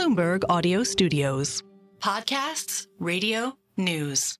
Bloomberg Audio Studios. Podcasts, radio, news.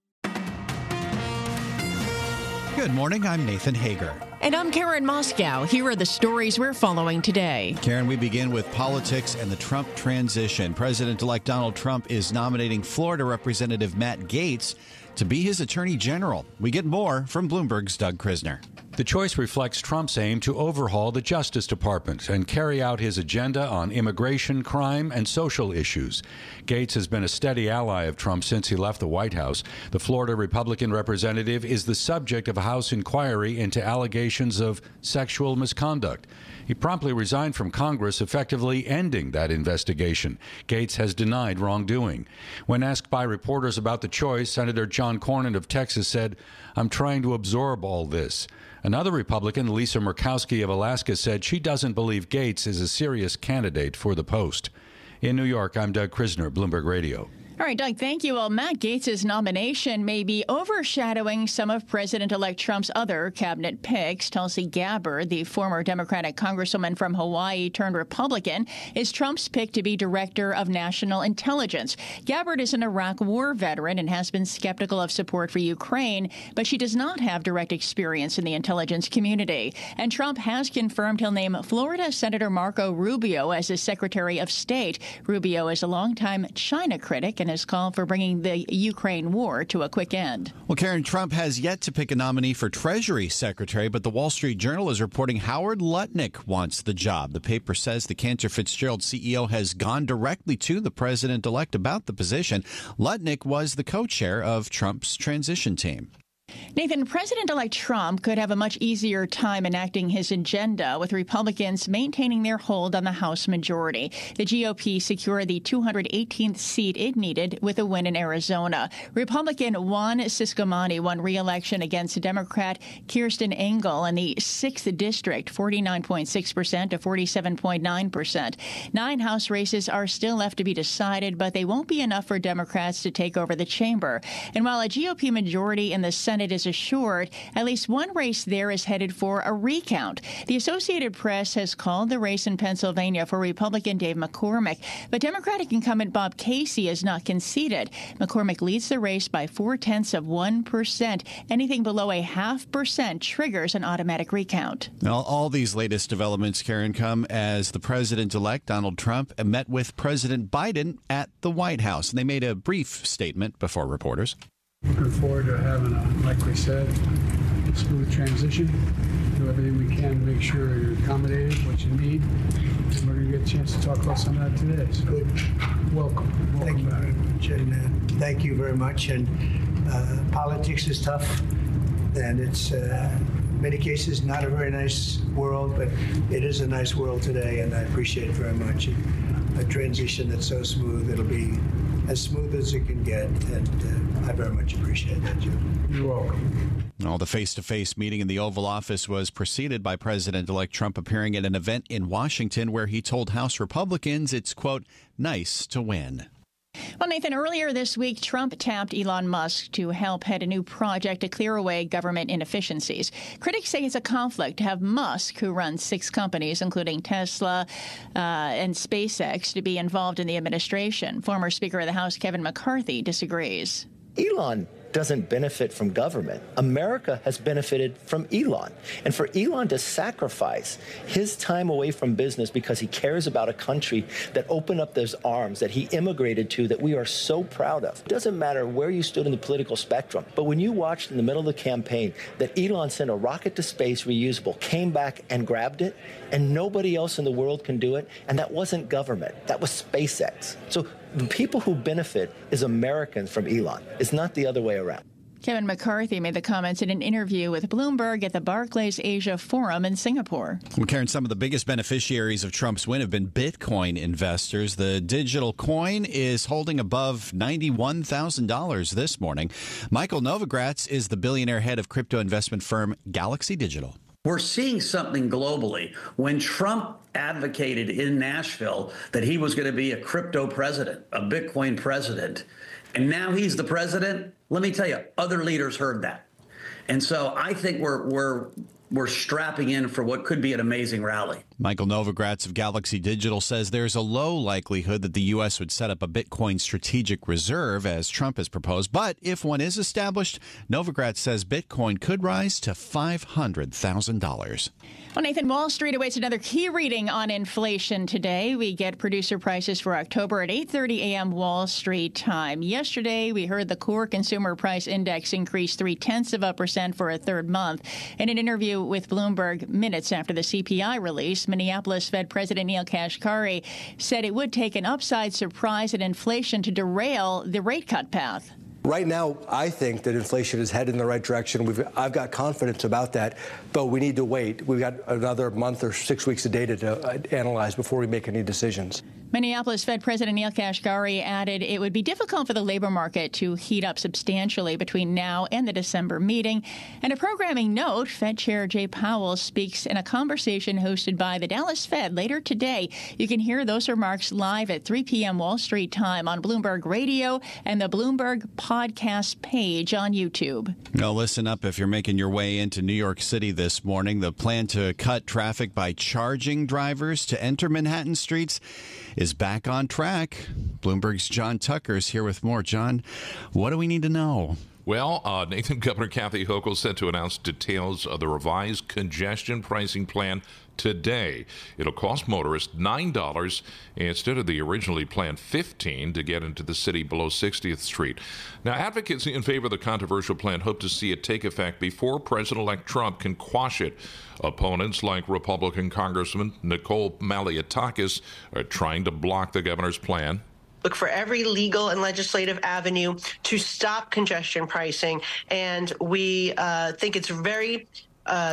Good morning, I'm Nathan Hager. And I'm Karen Moscow. Here are the stories we're following today. Karen, we begin with politics and the Trump transition. President-elect Donald Trump is nominating Florida Representative Matt Gaetz to be his attorney general. We get more from Bloomberg's Doug Krisner. The choice reflects Trump's aim to overhaul the Justice Department and carry out his agenda on immigration, crime, and social issues. Gaetz has been a steady ally of Trump since he left the White House. The Florida Republican representative is the subject of a House inquiry into allegations of sexual misconduct. He promptly resigned from Congress, effectively ending that investigation. Gaetz has denied wrongdoing. When asked by reporters about the choice, Senator John Cornyn of Texas said, "I'm trying to absorb all this." Another Republican, Lisa Murkowski of Alaska, said she doesn't believe Gaetz is a serious candidate for the post. In New York, I'm Doug Krisner, Bloomberg Radio. All right, Doug, thank you. Well, Matt Gaetz's nomination may be overshadowing some of President-elect Trump's other cabinet picks. Tulsi Gabbard, the former Democratic congresswoman from Hawaii turned Republican, is Trump's pick to be director of national intelligence. Gabbard is an Iraq war veteran and has been skeptical of support for Ukraine, but she does not have direct experience in the intelligence community. And Trump has confirmed he'll name Florida Senator Marco Rubio as his Secretary of State. Rubio is a longtime China critic and has called for bringing the Ukraine war to a quick end. Well, Karen, Trump has yet to pick a nominee for Treasury Secretary, but the Wall Street Journal is reporting Howard Lutnick wants the job. The paper says the Cantor Fitzgerald CEO has gone directly to the president-elect about the position. Lutnick was the co-chair of Trump's transition team. Nathan, President-elect Trump could have a much easier time enacting his agenda with Republicans maintaining their hold on the House majority. The GOP secured the 218th seat it needed with a win in Arizona. Republican Juan Ciscomani won re-election against Democrat Kirsten Engel in the 6th District, 49.6% to 47.9%. 9 House races are still left to be decided, but they won't be enough for Democrats to take over the chamber. And while a GOP majority in the Senate is assured, at least one race there is headed for a recount. The Associated Press has called the race in Pennsylvania for Republican Dave McCormick, but Democratic incumbent Bob Casey has not conceded. McCormick leads the race by 0.4%. Anything below 0.5% triggers an automatic recount. Well, all these latest developments, Karen, come as the president-elect Donald Trump met with President Biden at the White House, and they made a brief statement before reporters. Looking forward to having like we said, a smooth transition. Do everything we can to make sure you're accommodated, what you need. And we're going to get a chance to talk about some of that today. So welcome. Thank you very much. And thank you very much. And politics is tough. And it's, in many cases, not a very nice world, but it is a nice world today. And I appreciate it very much. A transition that's so smooth, it'll be as smooth as it can get, and I very much appreciate that, Joe. You're welcome. Well, the face-to-face meeting in the Oval Office was preceded by President-elect Trump appearing at an event in Washington where he told House Republicans it's, quote, nice to win. Well, Nathan, earlier this week, Trump tapped Elon Musk to help head a new project to clear away government inefficiencies. Critics say it's a conflict to have Musk, who runs 6 companies, including Tesla and SpaceX, to be involved in the administration. Former Speaker of the House Kevin McCarthy disagrees. Elon doesn't benefit from government. America has benefited from Elon. And for Elon to sacrifice his time away from business because he cares about a country that opened up those arms that he immigrated to that we are so proud of. It doesn't matter where you stood in the political spectrum, but when you watched in the middle of the campaign that Elon sent a rocket to space reusable, came back and grabbed it, and nobody else in the world can do it, and that wasn't government, that was SpaceX. So the people who benefit is Americans from Elon. It's not the other way around. Kevin McCarthy made the comments in an interview with Bloomberg at the Barclays Asia Forum in Singapore. Well, Karen, some of the biggest beneficiaries of Trump's win have been Bitcoin investors. The digital coin is holding above $91,000 this morning. Michael Novogratz is the billionaire head of crypto investment firm Galaxy Digital. We're seeing something globally. When Trump advocated in Nashville that he was going to be a crypto president, a Bitcoin president, and now he's the president, let me tell you, other leaders heard that. And so I think we're strapping in for what could be an amazing rally. Michael Novogratz of Galaxy Digital says there's a low likelihood that the U.S. would set up a Bitcoin strategic reserve, as Trump has proposed. But if one is established, Novogratz says Bitcoin could rise to $500,000. Well, Nathan, Wall Street awaits another key reading on inflation today. We get producer prices for October at 8:30 a.m. Wall Street time. Yesterday, we heard the core consumer price index increase 0.3% for a third month. In an interview with Bloomberg minutes after the CPI release, Minneapolis Fed President Neel Kashkari said it would take an upside surprise in inflation to derail the rate cut path. Right now, I think that inflation is headed in the right direction. I've got confidence about that, but we need to wait. We've got another month or 6 weeks of data to analyze before we make any decisions. Minneapolis Fed President Neel Kashkari added it would be difficult for the labor market to heat up substantially between now and the December meeting. And a programming note, Fed Chair Jay Powell speaks in a conversation hosted by the Dallas Fed later today. You can hear those remarks live at 3 p.m. Wall Street time on Bloomberg Radio and the Bloomberg podcast page on YouTube. Now listen up if you're making your way into New York City this morning. The plan to cut traffic by charging drivers to enter Manhattan streets is back on track. Bloomberg's John Tucker is here with more. John, what do we need to know? Well, Nathan, Governor Kathy Hochul set to announce details of the revised congestion pricing plan today. It'll cost motorists $9 instead of the originally planned $15 to get into the city below 60th Street. Now, advocates in favor of the controversial plan hope to see it take effect before President-elect Trump can quash it. Opponents like Republican Congressman Nicole Malliotakis are trying to block the governor's plan. Look for every legal and legislative avenue to stop congestion pricing. And we think it's very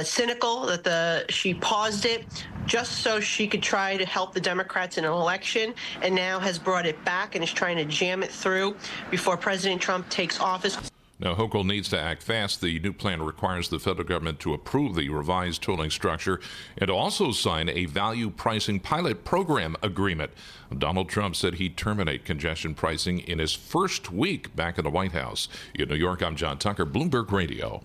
cynical that she paused it just so she could try to help the Democrats in an election, and now has brought it back and is trying to jam it through before President Trump takes office. Now, Hochul needs to act fast. The new plan requires the federal government to approve the revised tolling structure and to also sign a value pricing pilot program agreement. Donald Trump said he'd terminate congestion pricing in his first week back in the White House. In New York, I'm John Tucker, Bloomberg Radio.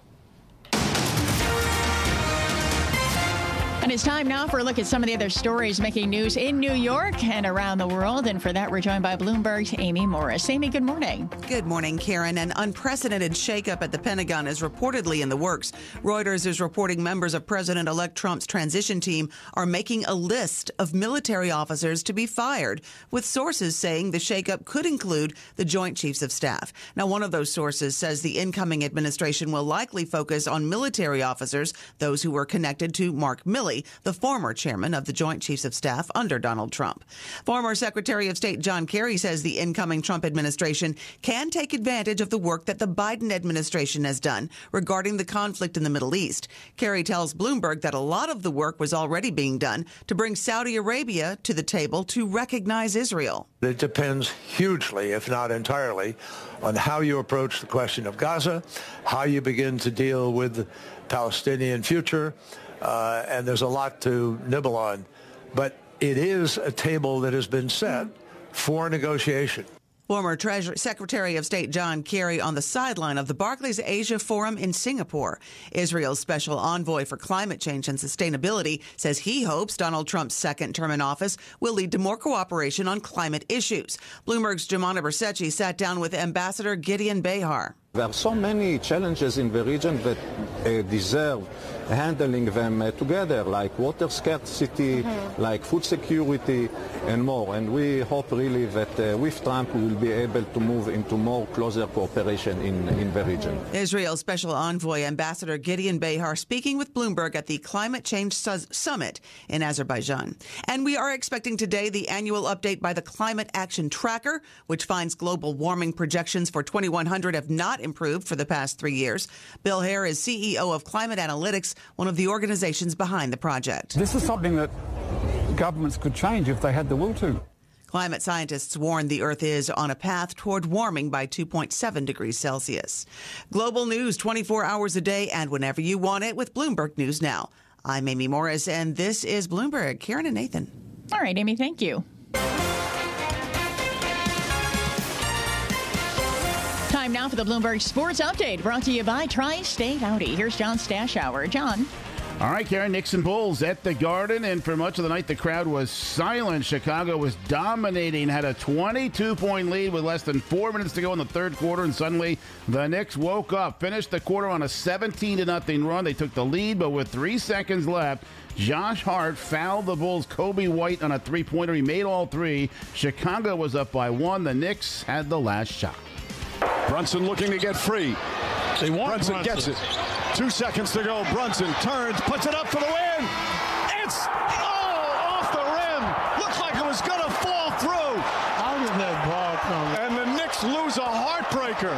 And it's time now for a look at some of the other stories making news in New York and around the world. And for that, we're joined by Bloomberg's Amy Morris. Amy, good morning. Good morning, Karen. An unprecedented shakeup at the Pentagon is reportedly in the works. Reuters is reporting members of President-elect Trump's transition team are making a list of military officers to be fired, with sources saying the shakeup could include the Joint Chiefs of Staff. Now, one of those sources says the incoming administration will likely focus on military officers, those who were connected to Mark Milley, the former chairman of the Joint Chiefs of Staff under Donald Trump. Former Secretary of State John Kerry says the incoming Trump administration can take advantage of the work that the Biden administration has done regarding the conflict in the Middle East. Kerry tells Bloomberg that a lot of the work was already being done to bring Saudi Arabia to the table to recognize Israel. It depends hugely, if not entirely, on how you approach the question of Gaza, how you begin to deal with the Palestinian future, and there's a lot to nibble on. But it is a table that has been set for negotiation. Former Secretary of State John Kerry on the sideline of the Barclays Asia Forum in Singapore. Israel's special envoy for climate change and sustainability says he hopes Donald Trump's second term in office will lead to more cooperation on climate issues. Bloomberg's Jemana Bersetchi sat down with Ambassador Gideon Behar. There are so many challenges in the region that deserve handling them together, like water scarcity, like food security, and more. And we hope really that with Trump we will be able to move into more closer cooperation in the region. Israel's Special Envoy Ambassador Gideon Behar speaking with Bloomberg at the Climate Change Summit in Azerbaijan. And we are expecting today the annual update by the Climate Action Tracker, which finds global warming projections for 2100 have not improved for the past 3 years. Bill Hare is CEO of Climate Analytics, one of the organizations behind the project. This is something that governments could change if they had the will to. Climate scientists warn the Earth is on a path toward warming by 2.7 degrees Celsius. Global news 24 hours a day and whenever you want it with Bloomberg News Now. I'm Amy Morris, and this is Bloomberg. Karen and Nathan. All right, Amy, thank you. Time now for the Bloomberg Sports Update, brought to you by Tri-State Audi. Here's John Stashower. John. All right, Karen, Knicks and Bulls at the Garden, and for much of the night, the crowd was silent. Chicago was dominating, had a 22-point lead with less than 4 minutes to go in the third quarter, and suddenly the Knicks woke up, finished the quarter on a 17-0 run. They took the lead, but with 3 seconds left, Josh Hart fouled the Bulls' Kobe White on a three-pointer. He made all three. Chicago was up by 1. The Knicks had the last shot. Brunson looking to get free. They want Brunson gets it. 2 seconds to go. Brunson turns, puts it up for the win. It's off the rim. Looks like it was going to fall through. How did that ball come? And the Knicks lose a heartbreaker.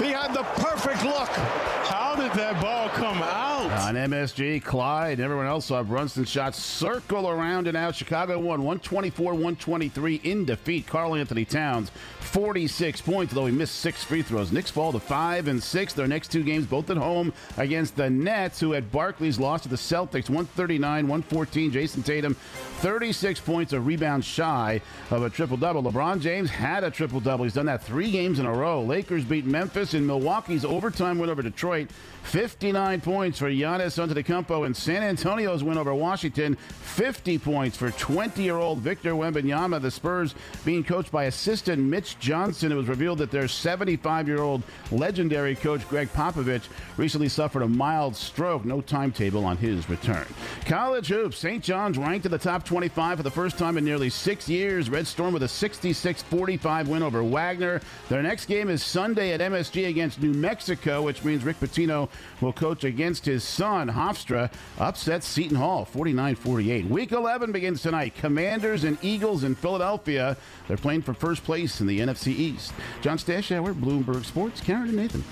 He had the perfect look. How did that ball come out? On MSG, Clyde, and everyone else saw Brunson's shots circle around and out. Chicago won 124-123 in defeat. Karl Anthony Towns, 46 points, though he missed 6 free throws. Knicks fall to 5-6. Their next 2 games, both at home against the Nets, who at Barclays lost to the Celtics 139-114. Jason Tatum, 36 points, a rebound shy of a triple-double. LeBron James had a triple-double. He's done that 3 games in a row. Lakers beat Memphis, and Milwaukee's overtime win over Detroit. 59 points for Giannis Antetokounmpo, and San Antonio's win over Washington. 50 points for 20-year-old Victor Wembanyama. The Spurs being coached by assistant Mitch Johnson. It was revealed that their 75-year-old legendary coach Greg Popovich recently suffered a mild stroke. No timetable on his return. College hoops. St. John's ranked in the top 25 for the first time in nearly 6 years. Red Storm with a 66-45 win over Wagner. Their next game is Sunday at MSG against New Mexico, which means Rick Pitino will coach against his son. Hofstra upsets Seton Hall 49-48. Week 11 begins tonight. Commanders and Eagles in Philadelphia. They're playing for first place in the NFC East. John Stashauer, Bloomberg Sports. Karen and Nathan.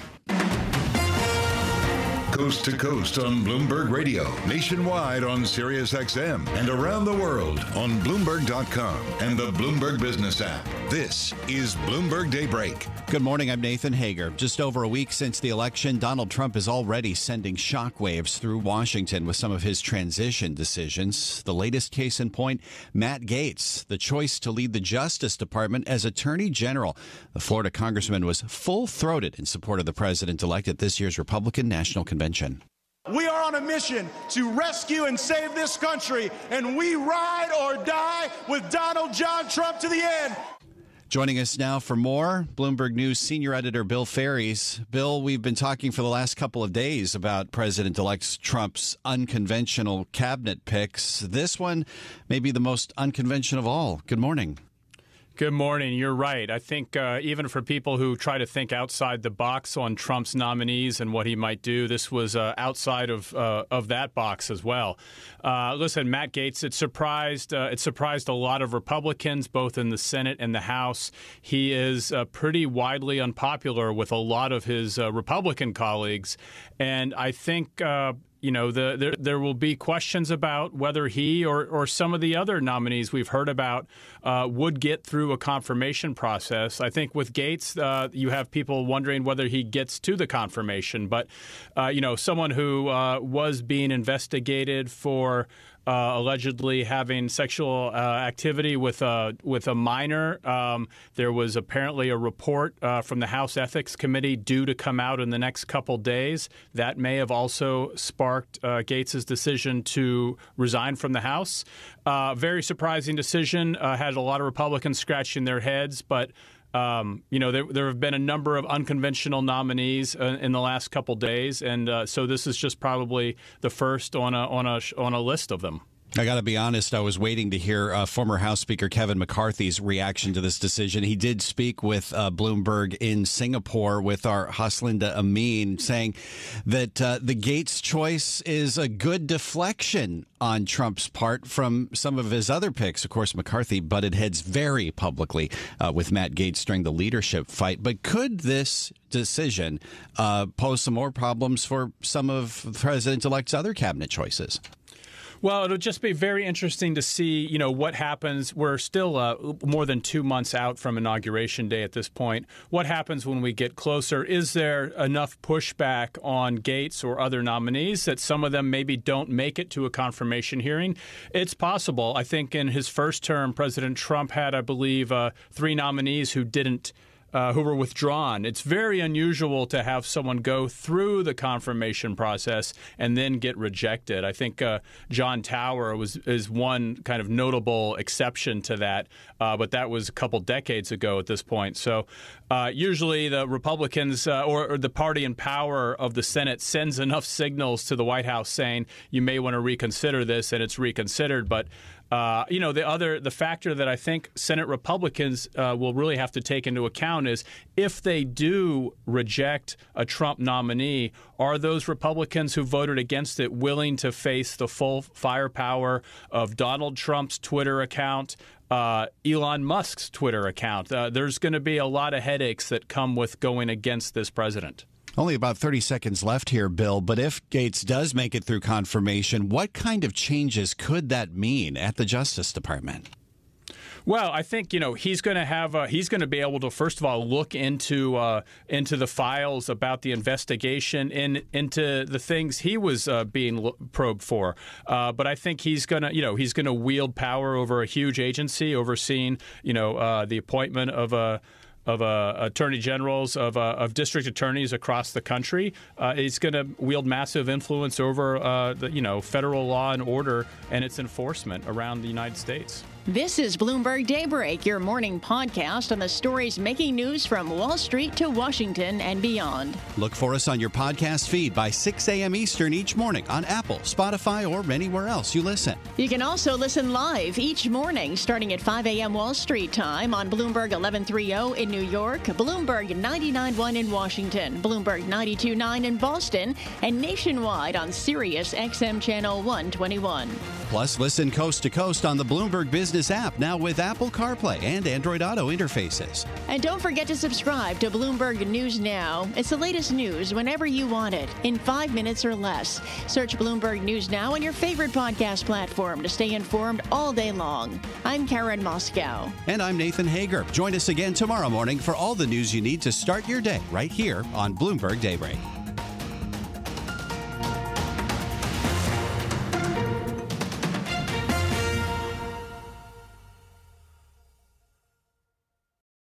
Coast to coast on Bloomberg Radio, nationwide on Sirius XM, and around the world on Bloomberg.com and the Bloomberg Business app. This is Bloomberg Daybreak. Good morning, I'm Nathan Hager. Just over a week since the election, Donald Trump is already sending shockwaves through Washington with some of his transition decisions. The latest case in point, Matt Gaetz, the choice to lead the Justice Department as Attorney General. The Florida congressman was full-throated in support of the president-elect at this year's Republican National Convention. We are on a mission to rescue and save this country, and we ride or die with Donald John Trump to the end. Joining us now for more, Bloomberg News senior editor Bill Ferries. Bill, we've been talking for the last couple of days about President-elect Trump's unconventional cabinet picks. This one may be the most unconventional of all. Good morning. Good morning. You're right. I think even for people who try to think outside the box on Trump's nominees and what he might do, this was outside of that box as well. Listen, Matt Gaetz, it surprised a lot of Republicans, both in the Senate and the House. He is pretty widely unpopular with a lot of his Republican colleagues, and I think there will be questions about whether he or some of the other nominees we've heard about would get through a confirmation process. I think with Gaetz, you have people wondering whether he gets to the confirmation. But, someone who was being investigated for allegedly having sexual activity with a minor. There was apparently a report from the House Ethics Committee due to come out in the next couple days. That may have also sparked Gaetz's decision to resign from the House. Very surprising decision. Had a lot of Republicans scratching their heads, but there have been a number of unconventional nominees in the last couple days, and so this is just probably the first on a list of them. I got to be honest, I was waiting to hear former House Speaker Kevin McCarthy's reaction to this decision. He did speak with Bloomberg in Singapore with our Haslinda Amin, saying that the Gaetz choice is a good deflection on Trump's part from some of his other picks. Of course, McCarthy butted heads very publicly with Matt Gaetz during the leadership fight. But could this decision pose some more problems for some of President-elect's other cabinet choices? Well, it'll just be very interesting to see, what happens. We're still more than 2 months out from Inauguration Day at this point. What happens when we get closer? Is there enough pushback on Gaetz or other nominees that some of them maybe don't make it to a confirmation hearing? It's possible. I think in his first term, President Trump had, I believe, 3 nominees who didn't who were withdrawn. It's very unusual to have someone go through the confirmation process and then get rejected. I think John Tower is one kind of notable exception to that, but that was a couple decades ago at this point. So usually the Republicans or the party in power of the Senate sends enough signals to the White House saying you may want to reconsider this, and it's reconsidered. But the factor that I think Senate Republicans will really have to take into account is if they do reject a Trump nominee, are those Republicans who voted against it willing to face the full firepower of Donald Trump's Twitter account, Elon Musk's Twitter account? There's going to be a lot of headaches that come with going against this president. Only about 30 seconds left here, Bill, but if Gaetz does make it through confirmation, what kind of changes could that mean at the Justice Department? Well, I think, he's going to be able to, first of all, look into the files about the investigation and into the things he was being probed for. But I think he's going to wield power over a huge agency, overseeing, the appointment of attorney generals, of district attorneys across the country. He's going to wield massive influence over the federal law and order and its enforcement around the United States. This is Bloomberg Daybreak, your morning podcast on the stories making news from Wall Street to Washington and beyond. Look for us on your podcast feed by 6 a.m. Eastern each morning on Apple, Spotify, or anywhere else you listen. You can also listen live each morning starting at 5 a.m. Wall Street time on Bloomberg 1130 in New York, Bloomberg 99.1 in Washington, Bloomberg 92.9 in Boston, and nationwide on Sirius XM Channel 121. Plus, listen coast to coast on the Bloomberg Business app, now with Apple CarPlay and Android Auto interfaces. And don't forget to subscribe to Bloomberg News Now. It's the latest news whenever you want it, in 5 minutes or less. Search Bloomberg News Now on your favorite podcast platform to stay informed all day long. I'm Karen Moscow. And I'm Nathan Hager. Join us again tomorrow morning for all the news you need to start your day right here on Bloomberg Daybreak.